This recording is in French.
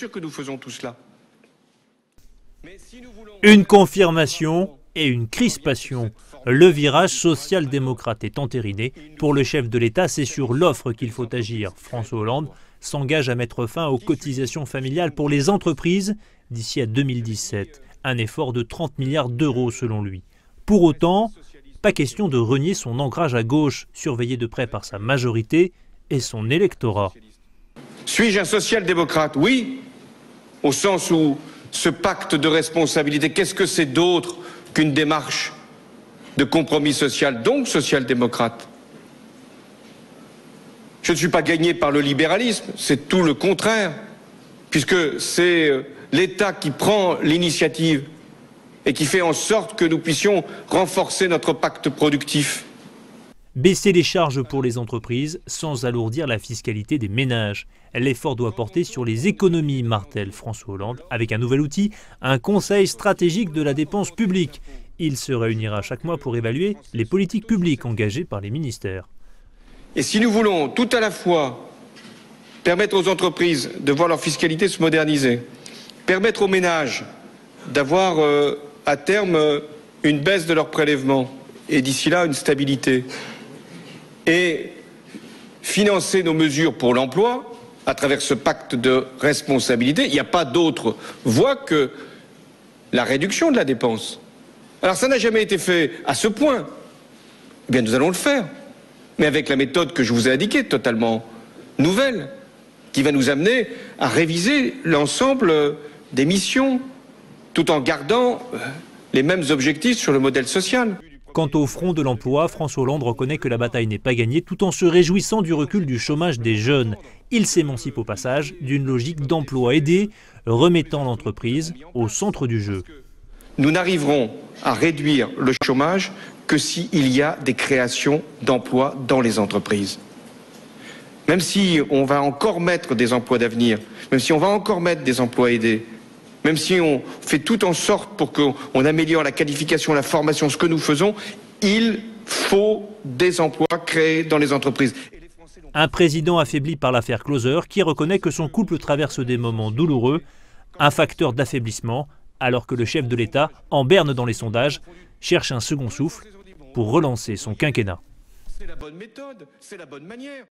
sûr que nous faisons tout cela. Une confirmation et une crispation. Le virage social-démocrate est entériné. Pour le chef de l'État, c'est sur l'offre qu'il faut agir. François Hollande s'engage à mettre fin aux cotisations familiales pour les entreprises d'ici à 2017. Un effort de 30 milliards d'euros selon lui. Pour autant, pas question de renier son ancrage à gauche, surveillé de près par sa majorité et son électorat. Suis-je un social-démocrate? Oui, au sens où ce pacte de responsabilité, qu'est-ce que c'est d'autre qu'une démarche de compromis social, donc social-démocrate? Je ne suis pas gagné par le libéralisme, c'est tout le contraire, puisque c'est l'État qui prend l'initiative et qui fait en sorte que nous puissions renforcer notre pacte productif. Baisser les charges pour les entreprises sans alourdir la fiscalité des ménages. L'effort doit porter sur les économies, martèle François Hollande, avec un nouvel outil, un conseil stratégique de la dépense publique. Il se réunira chaque mois pour évaluer les politiques publiques engagées par les ministères. Et si nous voulons tout à la fois permettre aux entreprises de voir leur fiscalité se moderniser, permettre aux ménages d'avoir à terme une baisse de leurs prélèvements et d'ici là une stabilité, et financer nos mesures pour l'emploi à travers ce pacte de responsabilité, il n'y a pas d'autre voie que la réduction de la dépense. Alors ça n'a jamais été fait à ce point. Eh bien nous allons le faire, mais avec la méthode que je vous ai indiquée, totalement nouvelle, qui va nous amener à réviser l'ensemble des missions, tout en gardant les mêmes objectifs sur le modèle social. Quant au front de l'emploi, François Hollande reconnaît que la bataille n'est pas gagnée tout en se réjouissant du recul du chômage des jeunes. Il s'émancipe au passage d'une logique d'emploi aidé, remettant l'entreprise au centre du jeu. Nous n'arriverons à réduire le chômage que s'il y a des créations d'emplois dans les entreprises. Même si on va encore mettre des emplois d'avenir, même si on va encore mettre des emplois aidés, même si on fait tout en sorte pour qu'on améliore la qualification, la formation, ce que nous faisons, il faut des emplois créés dans les entreprises. Un président affaibli par l'affaire Closer qui reconnaît que son couple traverse des moments douloureux, un facteur d'affaiblissement, alors que le chef de l'État, en berne dans les sondages, cherche un second souffle pour relancer son quinquennat. C'est la bonne méthode, c'est la bonne manière.